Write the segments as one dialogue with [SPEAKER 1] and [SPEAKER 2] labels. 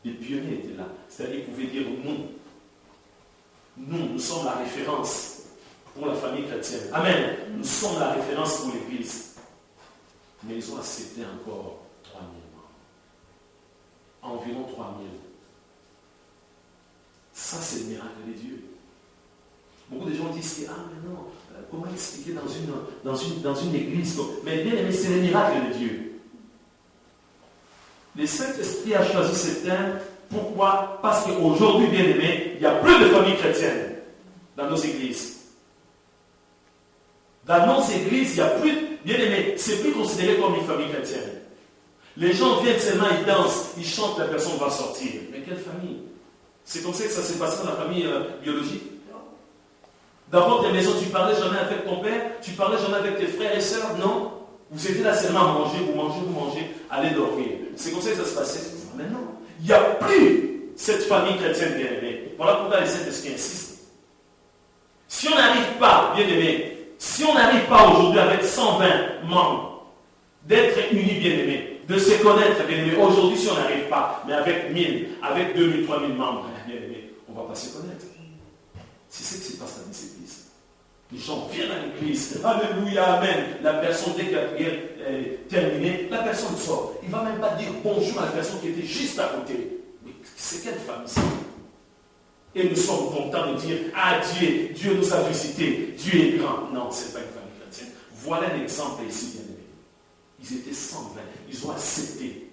[SPEAKER 1] Les pionniers étaient là. C'est-à-dire qu'ils pouvaient dire nous. Nous sommes la référence pour la famille chrétienne. Amen. Nous sommes la référence pour l'Église. Mais ils ont accepté encore 3 000 membres. Environ 3 000. Ça, c'est le miracle de Dieu. Beaucoup de gens disent que, mais non, comment expliquer dans une église? Mais bien aimé, c'est le miracle de Dieu. Le Saint-Esprit a choisi ce thème. Pourquoi? Parce qu'aujourd'hui, bien aimé, il y a plus de familles chrétiennes dans nos églises. Dans nos églises, il n'y a plus, bien aimé, c'est plus considéré comme une famille chrétienne. Les gens viennent seulement, ils dansent, ils chantent, la personne va sortir. Mais quelle famille? C'est comme ça que ça s'est passé dans la famille biologique. Dans votre maison, tu parlais jamais avec ton père, tu parlais jamais avec tes frères et sœurs, non? Vous étiez là seulement à manger, vous mangez, allez dormir. C'est comme ça que ça se passait. Mais non, il n'y a plus cette famille chrétienne bien aimée. Voilà pourquoi les Saint-Esprit insistent. Si on n'arrive pas, bien aimé, si on n'arrive pas aujourd'hui avec 120 membres, d'être unis bien aimés, de se connaître bien aimés, aujourd'hui si on n'arrive pas, mais avec 1000, avec 2000, 3000 membres, bien aimés, on ne va pas se connaître. C'est ce qui se passe dans les églises. Les gens viennent à l'église, alléluia, amen. La personne, dès que la prière est terminée, la personne sort. Il ne va même pas dire bonjour à la personne qui était juste à côté. Mais c'est quelle famille ça? Et nous sommes contents de dire, Dieu nous a visités, Dieu est grand. Non, ce n'est pas une famille chrétienne. Voilà l'exemple ici, bien aimé. Ils étaient 120, ils ont accepté.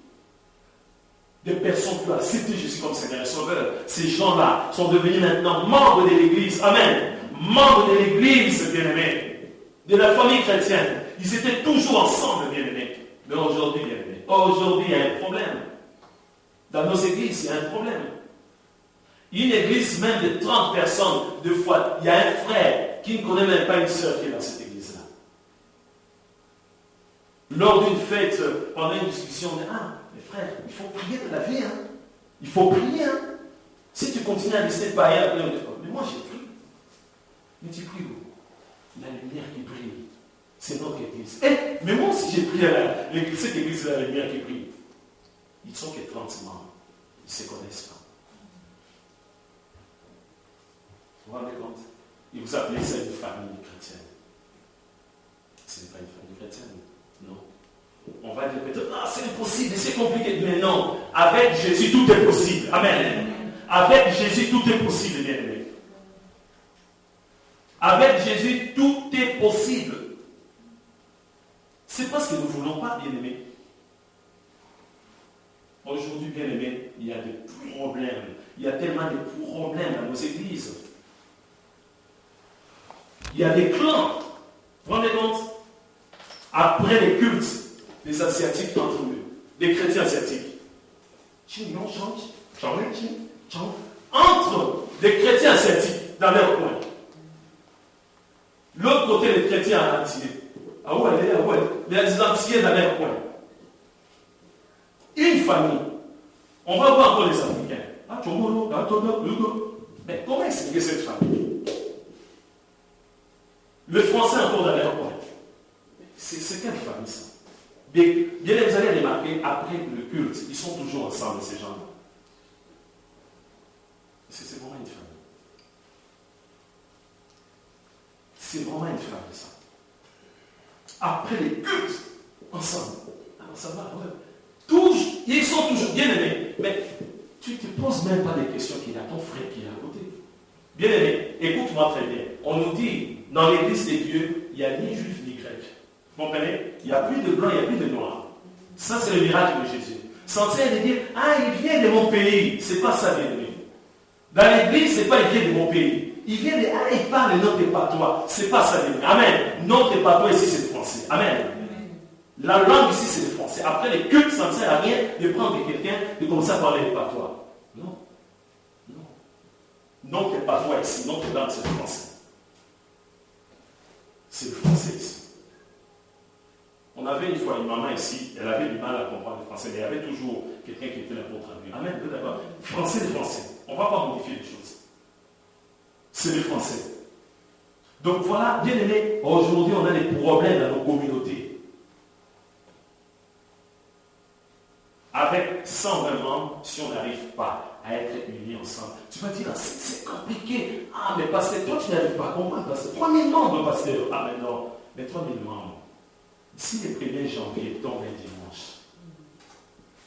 [SPEAKER 1] Des personnes qui ont accepté Jésus comme Seigneur et Sauveur. Ces gens-là sont devenus maintenant membres de l'Église. Amen. Membres de l'Église, bien-aimés. De la famille chrétienne. Ils étaient toujours ensemble, bien-aimés. Mais aujourd'hui, bien-aimés, aujourd'hui, il y a un problème. Dans nos églises, il y a un problème. Une église même de 30 personnes, deux fois, il y a un frère qui ne connaît même pas une sœur qui est dans cette église-là. Lors d'une fête, pendant une discussion, on dit, mes frères, il faut prier de la vie. Hein. Il faut prier. Hein. Si tu continues à laisser païen, mais moi j'ai prié. Mais tu pries où? La lumière qui brille. C'est notre église. Mais moi aussi j'ai prié à l'église. Cette église, c'est la lumière qui brille. Ils ne sont que 30 membres. Ils ne se connaissent pas. Vous vous rendez compte? Et vous appelez ça une famille chrétienne. Ce n'est pas une famille chrétienne. Non. On va dire peut-être, c'est impossible, c'est compliqué. Mais non, avec Jésus, tout est possible. Amen. Avec Jésus, tout est possible, bien aimé. Avec Jésus, tout est possible. C'est parce que nous ne voulons pas, bien aimé. Aujourd'hui, bien aimé, il y a des problèmes. Il y a tellement de problèmes dans nos églises. Il y a des clans. Vous vous rendez compte? Après les cultes, les Asiatiques entre eux, les chrétiens asiatiques. Entre les chrétiens asiatiques dans leur coin. L'autre côté, les chrétiens antillais. Les antillais dans leur coin. Une famille. On va voir encore les Africains. Mais comment expliquer cette famille? Le français encore dans leur coin. C'est quelle famille ça? Bien, vous allez remarquer, après le culte, ils sont toujours ensemble, ces gens-là. C'est vraiment une famille. C'est vraiment une famille, ça. Après les cultes, ensemble. Alors ça va, ouais. Ils sont toujours bien aimés. Mais tu ne te poses même pas des questions qu'il y a ton frère qui est à côté. Bien aimé, écoute-moi très bien. On nous dit, dans l'église des dieux, il n'y a ni juif ni grec. Vous comprenez? Il n'y a plus de blanc, il n'y a plus de noir. Ça, c'est le miracle de Jésus. Sans de dire, il vient de mon pays. Ce n'est pas ça, bien aimé. Dans l'église, ce n'est pas il vient de mon pays. Il vient de, il parle de notre patois. Ce n'est pas ça, bien aimé. Amen. Notre patois ici, c'est le français. Amen. La langue ici, c'est le français. Après les cultes, ça ne sert à rien de prendre quelqu'un de commencer à parler de patois. Non. Non. Notre patois ici, notre langue, c'est le français. C'est le français ici. On avait une fois une maman ici, elle avait du mal à comprendre le français, mais il y avait toujours quelqu'un qui était là pour traduire. Amen, d'accord. Français, le français. On ne va pas modifier les choses. C'est le français. Donc voilà, bien aimé, aujourd'hui on a des problèmes dans nos communautés. avec 120 membres, si on n'arrive pas à être unis ensemble, tu vas dire, c'est compliqué. Ah, mais pasteur, toi, tu n'arrives pas à comprendre, pasteur. 3000 membres, pasteur. Ah, mais non, mais 3000 membres. Si le 1er janvier tombe un dimanche,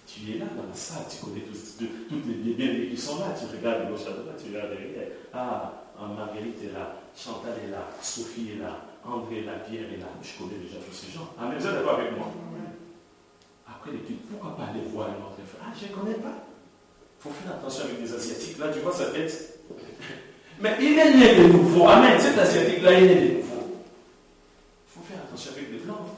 [SPEAKER 1] tu es là dans la salle, tu connais toutes les bien-aimés qui sont là, tu regardes de gauche à droite, tu regardes derrière. Ah, Marguerite est là, Chantal est là, Sophie est là, André est là, Pierre est là. Je connais déjà tous ces gens. Ah, mais vous êtes d'accord avec moi? Après l'étude, pourquoi pas aller voir un autre frère? Ah, je ne connais pas. Il faut faire attention avec les Asiatiques. Là, tu vois sa tête. Mais il est né de nouveau. Amen. Cet Asiatique-là, il est né de nouveau. Il faut faire attention avec les Blancs.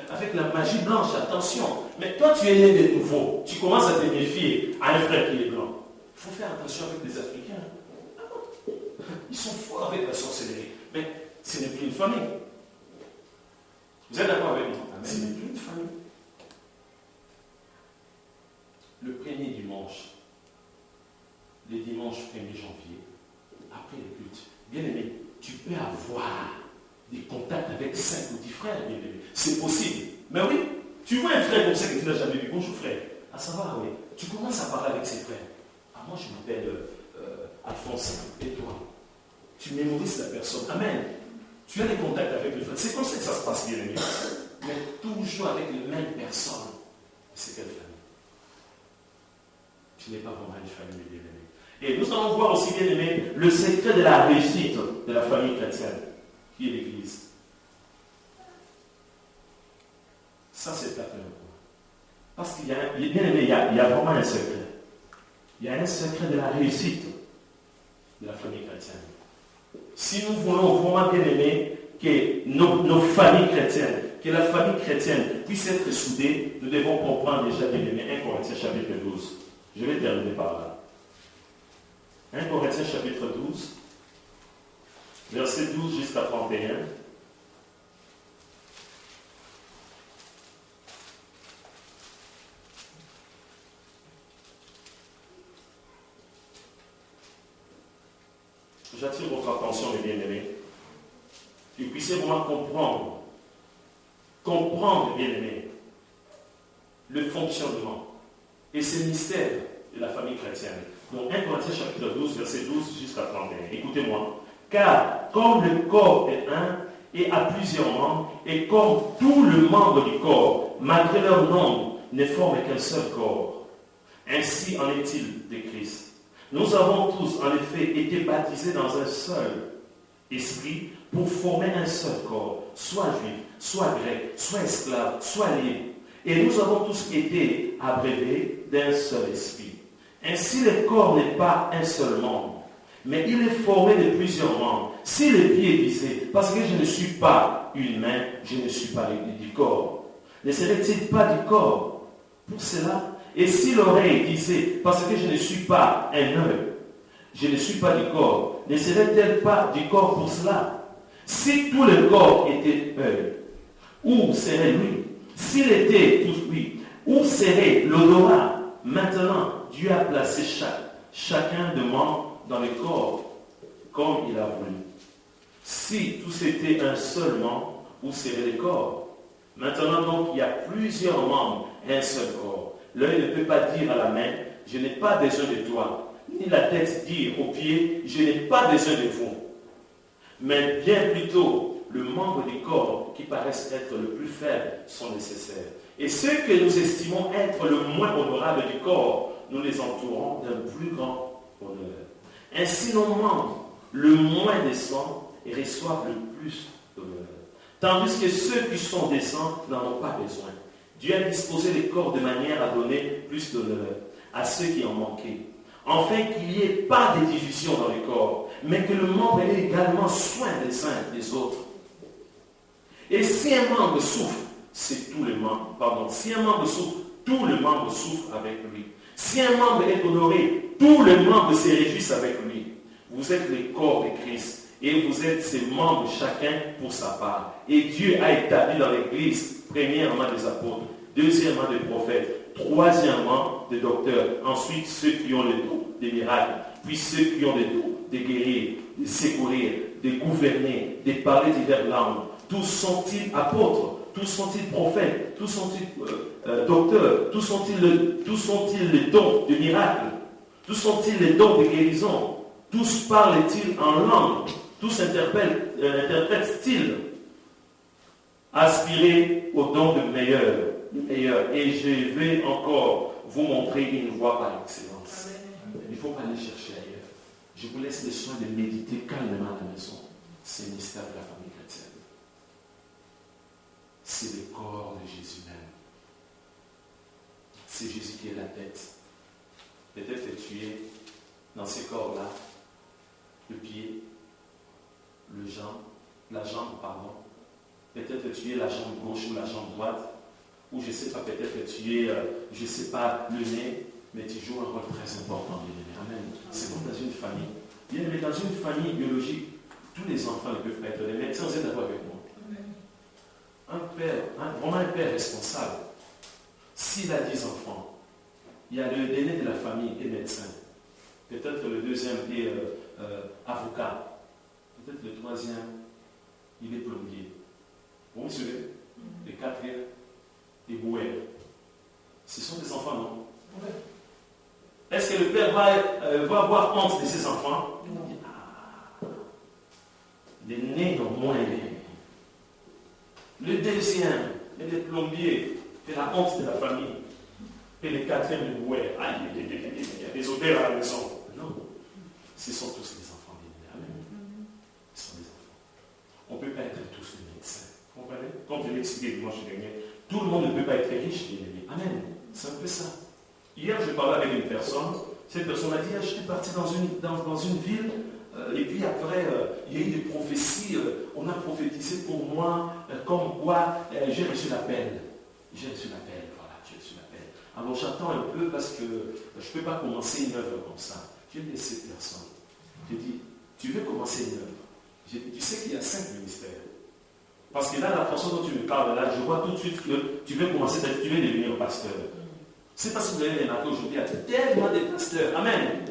[SPEAKER 1] Avec la magie blanche, attention. Mais toi, tu es né de nouveau. Tu commences à te méfier à un frère qui est blanc. Il faut faire attention avec les Africains. Ils sont forts avec la sorcellerie. Mais ce n'est plus une famille. Vous êtes d'accord avec moi? Ce n'est plus une famille. Le premier dimanche, le dimanche 1er janvier, après le culte, bien aimé, tu peux avoir des contacts avec 5 ou 10 frères, bien aimé. C'est possible. Mais oui, tu vois un frère comme ça que tu n'as jamais vu. Bonjour frère. À savoir, oui. Tu commences à parler avec ses frères. Ah, moi je m'appelle Alphonse. Et toi? Tu mémorises la personne. Amen. Tu as des contacts avec le frère. C'est comme ça que ça se passe, bien aimé. Mais toujours avec les mêmes personnes. C'est quelle famille? Tu n'es pas vraiment une famille, bien aimé. Et nous allons voir aussi, bien aimé, le secret de la réussite de la famille chrétienne, qui est l'Église. Ça, c'est pas très important. Parce qu'il y a, bien aimé, il y a vraiment un secret. Il y a un secret de la réussite de la famille chrétienne. Si nous voulons vraiment, bien aimé, que nos familles chrétiennes, que la famille chrétienne puisse être soudée, nous devons comprendre déjà, bien aimé, 1 Corinthiens chapitre 12. Je vais terminer par là. 1 Corinthiens chapitre 12, verset 12 jusqu'à 31. J'attire votre attention, mes bien-aimés, que vous puissiez vraiment comprendre, bien-aimés, le fonctionnement et ce mystère de la famille chrétienne. Donc 1 Corinthiens chapitre 12, verset 12 jusqu'à 31. Écoutez-moi. Car comme le corps est un et a plusieurs membres, et comme tous les membres du corps, malgré leur nombre, ne forment qu'un seul corps, ainsi en est-il de Christ. Nous avons tous, en effet, été baptisés dans un seul esprit pour former un seul corps, soit juif, soit grec, soit esclave, soit libre. Et nous avons tous été abreuvés d'un seul esprit. Ainsi, le corps n'est pas un seul membre, mais il est formé de plusieurs membres. Si le pied disait, parce que je ne suis pas une main, je ne suis pas du corps, ne serait-il pas du corps pour cela? Et si l'oreille disait, parce que je ne suis pas un œil, je ne suis pas du corps, ne serait-elle pas du corps pour cela? Si tout le corps était œil, où serait lui? S'il était tout lui, où serait l'odorat? Maintenant, Dieu a placé chacun de membres dans le corps comme il a voulu. Si tout c'était un seul membre, où serait le corps? Maintenant donc, il y a plusieurs membres et un seul corps. L'œil ne peut pas dire à la main, je n'ai pas besoin de toi. Ni la tête dire aux pieds, je n'ai pas besoin de vous. Mais bien plutôt, le membre du corps qui paraissent être le plus faible sont nécessaires. Et ceux que nous estimons être le moins honorable du corps, nous les entourons d'un plus grand honneur. Ainsi, nos membres, le moins décents, reçoivent le plus d'honneur. Tandis que ceux qui sont décents n'en ont pas besoin. Dieu a disposé les corps de manière à donner plus d'honneur à ceux qui en manquaient, afin qu'il n'y ait pas de division dans le corps, mais que le membre ait également soin des uns des autres. Et si un membre souffre, c'est tous les membres. Pardon, si un membre souffre, tous les membres souffrent avec lui. Si un membre est honoré, tous les membres se réjouissent avec lui. Vous êtes le corps de Christ et vous êtes ses membres chacun pour sa part. Et Dieu a établi dans l'Église, premièrement des apôtres, deuxièmement des prophètes, troisièmement des docteurs, ensuite ceux qui ont le don des miracles, puis ceux qui ont le don de guérir, de secourir, de gouverner, de parler diverses langues. Tous sont-ils apôtres? tous sont-ils prophètes, tous sont-ils docteurs, tous sont-ils les dons de miracles, tous sont-ils les dons de guérison, tous parlent-ils en langue, tous interprètent-ils. Aspirez aux dons de meilleurs, et je vais encore vous montrer une voie par excellence. Il ne faut pas aller chercher ailleurs. Je vous laisse le soin de méditer calmement à la maison. C'est le mystère de la famille chrétienne. C'est le corps de Jésus même. C'est Jésus qui est la tête. Peut-être que tu es dans ces corps-là, le pied, la jambe, pardon. Peut-être que tu es la jambe gauche ou la jambe droite. Ou je ne sais pas, peut-être que tu es, je ne sais pas, le nez, mais tu joues un rôle très important, bien-aimé. Amen. C'est comme dans une famille. Bien-aimé, dans une famille biologique, tous les enfants ne peuvent pas être des médecins. Vous êtes d'accord avec moi? Un père, vraiment un père responsable, s'il a 10 enfants, il y a le l'aîné de la famille est médecin. Peut-être le deuxième est avocat. Peut-être le troisième, il est plombier. Vous me suivez? Le quatrième est boueur. Ce sont des enfants, non? Oui. Est-ce que le père va avoir honte de ses enfants? Non. L'aîné au moins aîné. Le deuxième est le plombier, c'est la honte de la famille. Et le quatrième est boueur. Il y a des odeurs à la maison. Non. Ce sont tous des enfants bien aimés. Ce sont des enfants. On ne peut pas être tous des médecins. Vous comprenez? Comme je l'ai expliqué dimanche dernier, tout le monde ne peut pas être riche, bien aimé. Amen. C'est un peu ça. Hier, je parlais avec une personne. Cette personne a dit, je suis parti dans une ville, et puis après, il y a eu des prophéties, on a prophétisé pour moi, comme quoi j'ai reçu l'appel. J'ai reçu l'appel, voilà, j'ai reçu l'appel. Alors j'attends un peu parce que je ne peux pas commencer une œuvre comme ça. J'ai dit cette personne, j'ai dit, tu veux commencer une œuvre? J'ai dit, tu sais qu'il y a 5 ministères. Parce que là, la façon dont tu me parles, là, je vois tout de suite que tu veux commencer, tu veux devenir pasteur. C'est parce que vous avez remarqué aujourd'hui, il y a tellement de pasteurs. Amen.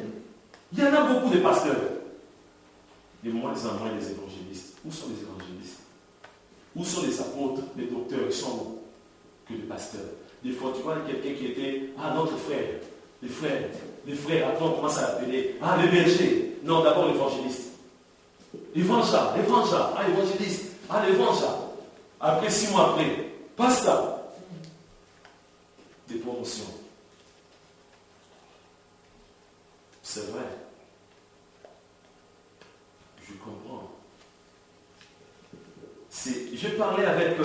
[SPEAKER 1] Il y en a beaucoup de pasteurs. De moins en moins les évangélistes. Où sont les évangélistes? Où sont les apôtres, les docteurs? Ils sont que les pasteurs. Des fois, tu vois quelqu'un qui était, notre frère, les frères, après on commence à l'appeler, le berger. Non, d'abord l'évangéliste. Évangile, évangéliste. L'évangile. Après 6 mois après, pasteur. Des promotions. C'est vrai. Je comprends. Je parlais avec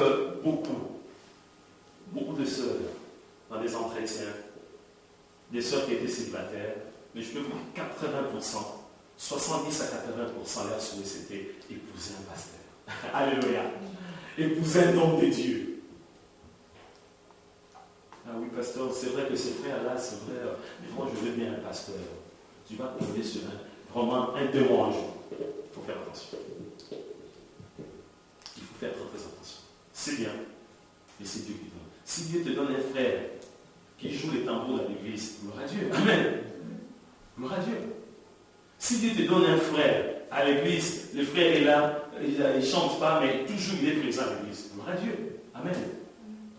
[SPEAKER 1] beaucoup de sœurs dans des entretiens, des sœurs qui étaient célibataires, mais je peux vous dire 80%, 70 à 80% leur souhait c'était épouser un pasteur. Alléluia. Épouser un homme de Dieu. Ah oui, pasteur, c'est vrai que ces frères-là, c'est vrai, mais moi je veux bien un pasteur. Tu vas tomber sur vraiment un démon un jour. Il faut faire attention. Il faut faire très attention. C'est bien, mais c'est Dieu qui donne. Si Dieu te donne un frère qui joue les tambours dans l'église, gloire à Dieu. Amen. Gloire à Dieu. Si Dieu te donne un frère à l'église, le frère est là, il ne chante pas, mais toujours il est présent à l'église. Gloire à Dieu. Amen.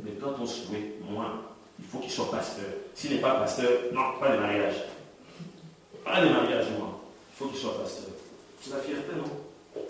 [SPEAKER 1] Mais quand on souhaite, moi, il faut qu'il soit pasteur. S'il n'est pas pasteur, non, pas de mariage. Pas de mariage, moi. Il faut qu'il soit pasteur. C'est la fierté, non?